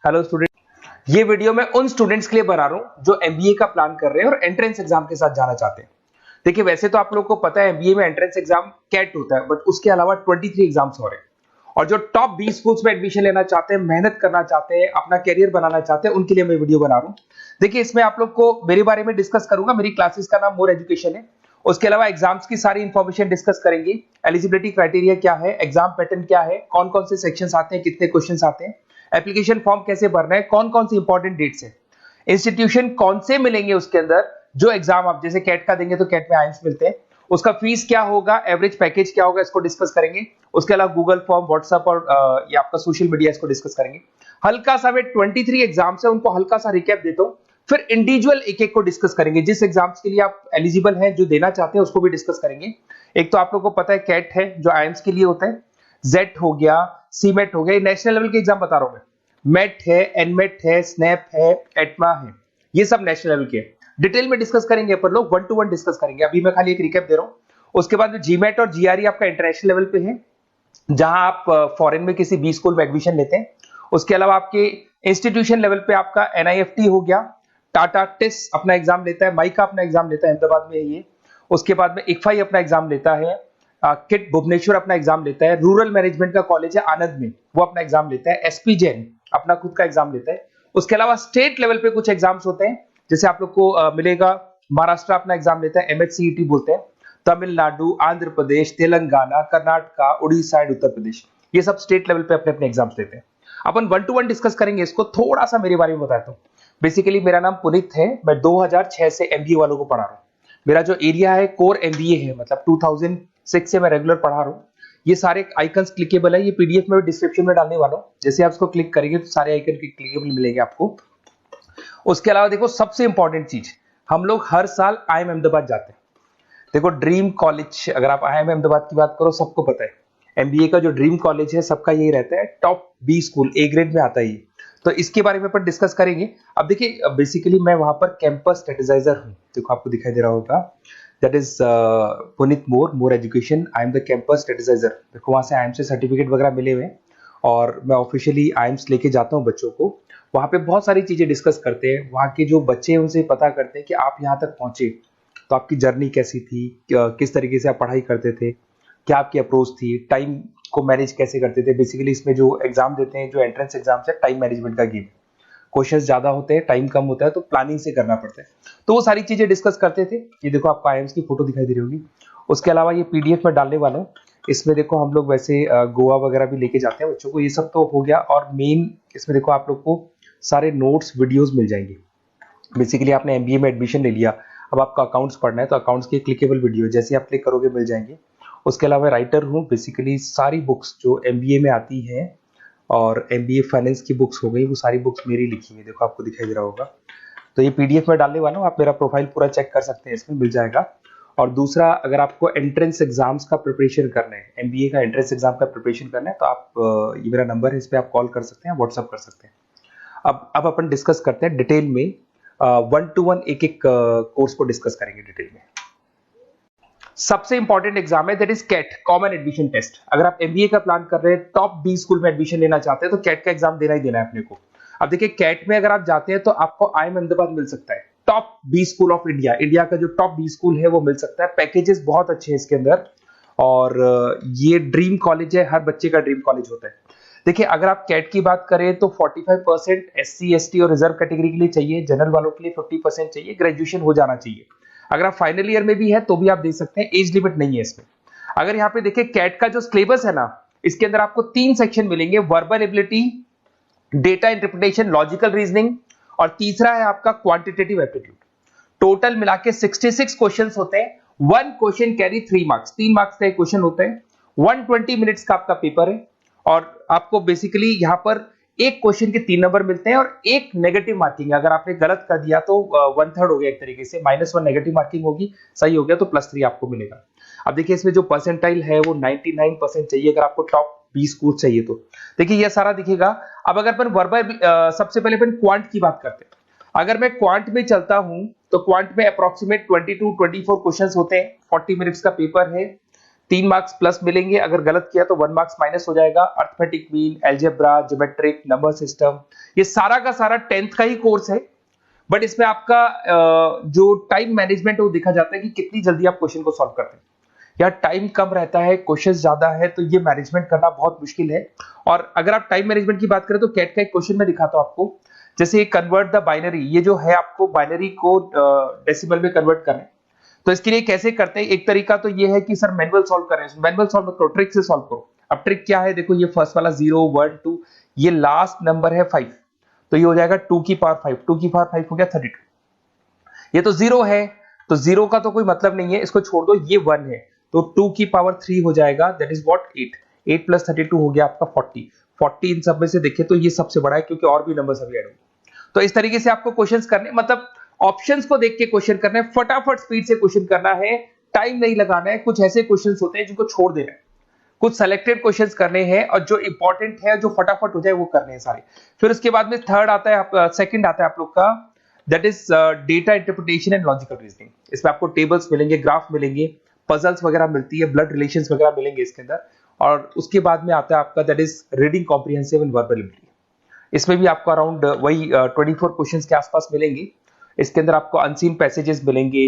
Hello student, ये video मैं उन स्टूडेंट्स के लिए बना रहा हूं जो एमबीए का प्लान कर रहे हैं और एंट्रेंस एग्जाम के साथ जाना चाहते हैं। देखिए, वैसे तो आप लोगों को पता है एमबीए में एंट्रेंस एग्जाम कैट होता है, बट उसके अलावा 23 एग्जाम्स हो रहे हैं। और जो टॉप 20 स्कूल्स में एडमिशन लेना चाहते हैं, मेहनत करना चाहते हैं, अपना करियर बनाना चाहते हैं, उनके लिए मैं वीडियो बना रहा हूँ। देखिए, इसमें आप लोग को मेरे बारे में डिस्कस करूंगा। मेरी क्लासेस का नाम मोर एजुकेशन है। उसके अलावा एग्जाम्स की सारी इंफॉर्मेशन डिस्कस करेंगे। एलिजिबिलिटी क्राइटेरिया क्या है, एग्जाम पैटर्न क्या है, कौन कौन से सेक्शंस आते हैं, कितने क्वेश्चंस आते हैं, एप्लीकेशन फॉर्म कैसे भरना है, कौन कौन सी इंपॉर्टेंट डेट्स है, इंस्टीट्यूशन कौन से मिलेंगे उसके अंदर, जो एग्जाम आप जैसे कैट का देंगे तो कैट में आइम्स मिलते हैं, उसका फीस क्या होगा, एवरेज पैकेज क्या होगा, इसको डिस्कस करेंगे। उसके अलावा गूगल फॉर्म, व्हाट्सएप और ये आपका सोशल मीडिया, इसको डिस्कस करेंगे। हल्का सा वे 23 एग्जाम्स है, उनको हल्का सा रिकैप देता हूं, फिर इंडिविजुअल एक एक को डिस्कस करेंगे। जिस एग्जाम्स के लिए आप एलिजिबल हैं, जो देना चाहते हैं, उसको भी डिस्कस करेंगे। एक तो आप लोगों को पता है कैट है जो आइम्स के लिए होता है, जेट हो गया, सीमेट हो गया, नेशनल लेवल के एग्जाम बता रहा हूं मैं। मेट है, एनमेट है, स्नैप है, एटमा है, ये सब नेशनल लेवल के। डिटेल में डिस्कस करेंगे अपन लोग, 1 to 1 डिस्कस करेंगे। अभी मैं खाली एक रिकैप दे रहा हूं। उसके बाद जीमेट और जीआरई आपका इंटरनेशनल लेवल पे है, जहां आप फॉरेन में किसी बी स्कूल में एडमिशन लेते हैं। उसके अलावा आपके इंस्टीट्यूशन लेवल पे आपका एनआईएफटी हो गया, टाटा टिस अपना एग्जाम लेता है, माइका अपना एग्जाम लेता है, अहमदाबाद में है ये। उसके बाद में इक्फाई अपना एग्जाम लेता है, किट भुवनेश्वर अपना एग्जाम लेता है, रूरल मैनेजमेंट का कॉलेज है आनंद में, वो अपना एग्जाम लेता है, एसपी जैन अपना खुद का एग्जाम लेता है। उसके अलावा स्टेट लेवल पे कुछ एग्जाम्स होते हैं, जैसे आप लोग को मिलेगा, महाराष्ट्र अपना एग्जाम लेता है, एमएचसीईटी बोलते हैं, तमिलनाडु, आंध्र प्रदेश, तेलंगाना, कर्नाटका, उड़ीसा एंड उत्तर प्रदेश, ये सब स्टेट लेवल पे अपने अपने एग्जाम्स लेते हैं। अपन 1 to 1 डिस्कस करेंगे इसको। थोड़ा सा मेरे बारे में बताता हूँ। बेसिकली मेरा नाम पुनीत है, मैं 2006 से एमबीए वालों को पढ़ा रहा हूँ। मेरा जो एरिया है कोर एमबीए है, मतलब 2006 से मैं रेगुलर पढ़ा रहा हूँ। ये सारे आइकन्स क्लिकेबल है, ये पीडीएफ में डिस्क्रिप्शन में डालने वाला हूँ। जैसे आप इसको क्लिक करेंगे तो सारे आइकन क्लिकेबल मिलेंगे आपको। उसके अलावा देखो, सबसे इंपॉर्टेंट चीज, हम लोग हर साल आईएम अहमदाबाद जाते हैं। देखो, ड्रीम कॉलेज, अगर आप आईएम अहमदाबाद की बात करो, सबको पता है एमबीए का जो ड्रीम कॉलेज है सबका यही रहता है, top B school, A grade में आता है ये। तो इसके बारे में अपन डिस्कस करेंगे। अब देखिए, बेसिकली मैं वहां पर कैंपस स्ट्रेटेजाइजर हूँ। देखो, आपको दिखाई दे रहा होगा, that is Puneet more education, I am the campus strategizer. देखो, वहां से आईएम से सर्टिफिकेट वगैरह मिले हुए हैं और मैं ऑफिशियली आईएम्स लेके जाता हूँ बच्चों को। वहां पे बहुत सारी चीजें डिस्कस करते हैं, वहां के जो बच्चे हैं उनसे पता करते हैं कि आप यहाँ तक पहुंचे तो आपकी जर्नी कैसी थी, किस तरीके से आप पढ़ाई करते थे, क्या आपकी अप्रोच थी, टाइम को मैनेज कैसे करते थे। बेसिकली इसमें जो एग्जाम देते हैं, जो एंट्रेंस एग्जाम है, टाइम मैनेजमेंट का गेम। क्वेश्चंस ज्यादा होते हैं, टाइम कम होता है, तो प्लानिंग से करना पड़ता है। तो वो सारी चीजें डिस्कस करते थे। ये देखो, आपको आईएम्स की फोटो दिखाई दे रही होगी। उसके अलावा ये पीडीएफ में डालने वाला हूँ। इसमें देखो, हम लोग वैसे गोवा वगैरह भी लेके जाते हैं बच्चों को। ये सब तो हो गया, और मेन इसमें देखो आप लोग को सारे नोट्स, वीडियोस मिल जाएंगे। बेसिकली आपने एमबीए में एडमिशन ले लिया, अब आपका अकाउंट्स पढ़ना है, तो अकाउंट्स की क्लिकेबल वीडियो जैसे आप क्लिक करोगे मिल जाएंगे। उसके अलावा राइटर हूँ, बेसिकली सारी बुक्स जो एमबीए में आती हैं और एमबीए फाइनेंस की बुक्स हो गई, वो सारी बुक्स मेरी लिखी है। देखो, आपको दिखाई दे रहा होगा। तो ये पीडीएफ में डालने वाला हूँ, आप मेरा प्रोफाइल पूरा चेक कर सकते हैं, इसमें मिल जाएगा। और दूसरा, अगर आपको एंट्रेंस एग्जाम्स का प्रिपरेशन करना है, एमबीए का एंट्रेंस एग्जाम का प्रिपरेशन करना है, तो आप ये मेरा नंबर है, इस पर आप कॉल कर सकते हैं, व्हाट्सअप कर सकते हैं। अब अपन डिस्कस करते हैं डिटेल में, 1 to 1 एक एक कोर्स को डिस्कस करेंगे डिटेल में। सबसे इंपॉर्टेंट एग्जाम है, that is CAT, common admission test. अगर आप एमबीए का प्लान कर रहे हैं, टॉप बी स्कूल में एडमिशन लेना चाहते हैं, तो कैट का एग्जाम देना ही देना है अपने को। अब देखिए, कैट में अगर आप जाते हैं तो आपको आईएम अहमदाबाद मिल सकता है, top B school of India, India का जो टॉप बी स्कूल है वो मिल सकता है। पैकेजेस बहुत अच्छे हैं इसके अंदर, और ये ड्रीम कॉलेज है, हर बच्चे का ड्रीम कॉलेज होता है। देखिए, अगर आप कैट की बात करें तो 45% एससी एसटी और रिजर्व कैटेगरी के लिए चाहिए, जनरल वालों के लिए 50% चाहिए, ग्रेजुएशन हो जाना चाहिए। अगर आप फाइनल ईयर में भी है तो भी आप दे सकते हैं, एज लिमिट नहीं है इसमें। अगर यहाँ पे देखिए, कैट का जो सिलेबस है ना, इसके अंदर आपको 3 सेक्शन मिलेंगे, verbal ability, data interpretation, logical reasoning, और तीसरा है आपका क्वांटिटेटिव एप्टीट्यूड। टोटल मिला के 66 क्वेश्चन होते हैं। 1 क्वेश्चन कैरी 3 मार्क्स, 3 मार्क्स का एक क्वेश्चन होता है। 120 मिनट्स का आपका पेपर है, और आपको बेसिकली यहाँ पर एक क्वेश्चन के 3 नंबर मिलते हैं और एक नेगेटिव मार्किंग है। अगर आपने गलत कर दिया तो 1/3 हो गया, एक तरीके से -1 नेगेटिव मार्किंग होगी, सही हो गया तो +3 आपको मिलेगा। अब देखिए, इसमें जो परसेंटाइल है वो 99% चाहिए, अगर आपको टॉप 20 स्कोर चाहिए तो। देखिए, ये सारा दिखेगा। अब अगर अपन वर्बल, सबसे पहले अपन क्वांट की बात करते हैं। अगर मैं क्वांट में चलता हूं तो क्वांट में अप्रोक्सीमेट 22-24 क्वेश्चंस होते हैं, 40 मिनट्स का पेपर है। 3 मार्क्स प्लस मिलेंगे, अगर गलत किया तो 1 मार्क्स माइनस हो जाएगा। Arithmetic mean, algebra, geometric, number system, ये सारा का सारा 10th का ही कोर्स है, बट इसमें आपका जो टाइम मैनेजमेंट है वो देखा जाता है कि कितनी जल्दी आप क्वेश्चन को सॉल्व करते हैं। यार टाइम कम रहता है, क्वेश्चंस ज्यादा है, तो ये मैनेजमेंट करना बहुत मुश्किल है। और अगर आप टाइम मैनेजमेंट की बात करें तो कैट का एक क्वेश्चन मैं दिखाता हूं आपको। जैसे कन्वर्ट द बाइनरी, ये जो है आपको बाइनरी को डेसिमल में कन्वर्ट करना है, तो इसके लिए कैसे करते हैं? एक तरीका तो ये है कि सर मैनुअल सॉल्व करें, मैनुअल सॉल्व मत करो, ट्रिक से सॉल्व करो। अब ट्रिक क्या है? देखो ये फर्स्ट वाला 0 1 2, ये लास्ट नंबर है 5, तो ये हो जाएगा 2 की पावर 5, 2 की पावर 5 हो गया 32। ये तो 0 है, तो 0 का तो कोई मतलब नहीं है, इसको छोड़ दो, ये 1 है, तो 2 की पावर 3 हो जाएगा, दैट इज व्हाट 8, 8 प्लस 32 हो गया आपका 40। 40 इन सब में से देखिए तो ये सबसे बड़ा है, क्योंकि और भी नंबर्स अभी ऐड होंगे। तो इस तरीके से आपको क्वेश्चंस करने, मतलब ऑप्शंस को देख के क्वेश्चन करना है, फटाफट स्पीड से क्वेश्चन करना है, टाइम नहीं लगाना है। कुछ ऐसे क्वेश्चंस होते हैं जिनको छोड़ देना है, कुछ सेलेक्टेड क्वेश्चंस करने हैं, और जो इंपॉर्टेंट है, जो फटाफट हो जाए वो करने हैं सारे। फिर उसके बाद में थर्ड आता है, आप सेकंड आता है आप लोग का, that is data interpretation and logical reasoning. इसमें आपको टेबल्स मिलेंगे, ग्राफ मिलेंगे, पजल्स वगैरह मिलती है, ब्लड रिलेशंस वगैरह मिलेंगे इसके अंदर। और उसके बाद में आता है आपका that is reading comprehensive and verbal ability. इसमें भी आपको अराउंड वही 24 क्वेश्चंस के आसपास मिलेंगे। इसके अंदर आपको अनसीन पैसेजेस मिलेंगे,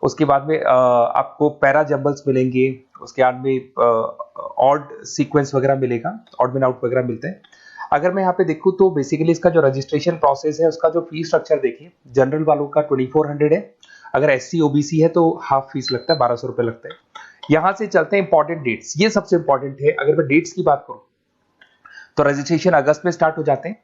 उसके बाद में आपको पैरा जंबल्स मिलेंगे, उसके बाद में ऑड सीक्वेंस वगैरह मिलेगा, ऑड मैन आउट वगैरह मिलते हैं। अगर मैं यहाँ पे देखूँ तो बेसिकली इसका जो रजिस्ट्रेशन प्रोसेस है, उसका जो फीस स्ट्रक्चर देखिए, जनरल वालों का 2400 है, अगर एससी ओबीसी है तो हाफ फीस लगता है, 1200 रुपए लगता है। यहां से चलते हैं इंपॉर्टेंट डेट्स, ये सबसे इंपॉर्टेंट है। अगर मैं डेट्स की बात करूं तो रजिस्ट्रेशन अगस्त में स्टार्ट हो जाते हैं,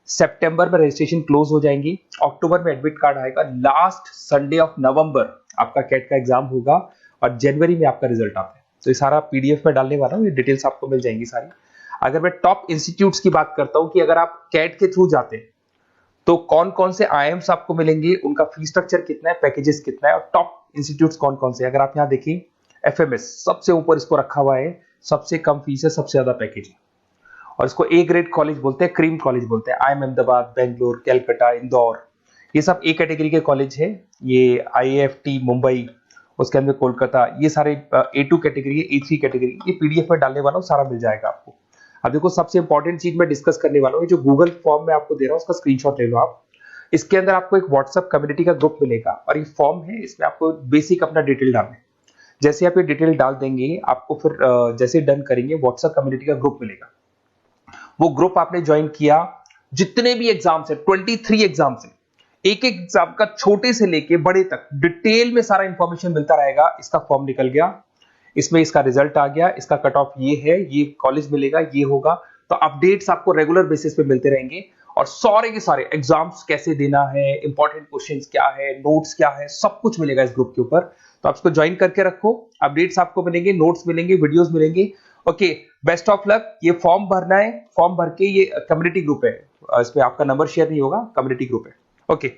सितंबर में रजिस्ट्रेशन क्लोज हो जाएंगी, अक्टूबर में एडमिट कार्ड आएगा, लास्ट संडे ऑफ नवंबर आपका कैट का एग्जाम होगा, और जनवरी में आपका रिजल्ट आता है। तो ये सारा पीडीएफ में डालने वाला हूँ, ये डिटेल्स आपको मिल जाएंगी सारी। अगर मैं टॉप इंस्टीट्यूट्स की बात करता हूं कि अगर आप कैट के थ्रू जाते हैं तो कौन कौन से आईएम्स आपको मिलेंगे, उनका फीस स्ट्रक्चर कितना है, पैकेजेस कितना है, और टॉप इंस्टीट्यूट्स कौन कौन से। अगर आप यहाँ देखिए एफएमएस सबसे ऊपर इसको रखा हुआ है, सबसे कम फीस है, सबसे ज्यादा पैकेज है, और इसको ए ग्रेड कॉलेज बोलते हैं, क्रीम कॉलेज बोलते हैं। आईएम अहमदाबाद, बेंगलोर, कैलकाटा, इंदौर, ये सब ए कैटेगरी के कॉलेज है। ये आईएफटी मुंबई, उसके अंदर कोलकाता, ये सारे A2 कैटेगरी, A3 कैटेगरी, ये पीडीएफ में डालने वाला हूँ, सारा मिल जाएगा आपको। अब देखो सबसे इंपॉर्टेंट चीज मैं डिस्कस करने वाला हूँ, जो गूगल फॉर्म में आपको दे रहा हूँ, उसका स्क्रीनशॉट ले लो आप। इसके अंदर आपको एक व्हाट्सएप कम्युनिटी का ग्रुप मिलेगा, और ये फॉर्म है, इसमें आपको बेसिक अपना डिटेल डालना है। जैसे आप ये डिटेल डाल देंगे, आपको फिर जैसे डन करेंगे, व्हाट्सएप कम्युनिटी का ग्रुप मिलेगा। वो ग्रुप आपने ज्वाइन किया, जितने भी एग्जाम्स है, 23 एग्जाम्स है, एक एक एग्जाम का छोटे से लेके बड़े तक डिटेल में सारा इंफॉर्मेशन मिलता रहेगा। इसका फॉर्म निकल गया, इसमें इसका रिजल्ट आ गया, इसका कट ऑफ ये है, ये कॉलेज मिलेगा, ये होगा। तो अपडेट्स आपको रेगुलर बेसिस पे मिलते रहेंगे, और सारे के सारे एग्जाम्स कैसे देना है, इंपॉर्टेंट क्वेश्चंस क्या है, नोट्स क्या है, सब कुछ मिलेगा इस ग्रुप के ऊपर। तो आप इसको ज्वाइन करके रखो, अपडेट्स आपको मिलेंगे, नोट्स मिलेंगे, वीडियोस मिलेंगे। Okay, best of luck. ये फॉर्म भरना है, फॉर्म भर के, ये कम्युनिटी ग्रुप है, इसमें आपका नंबर शेयर नहीं होगा, कम्युनिटी ग्रुप है। ओके।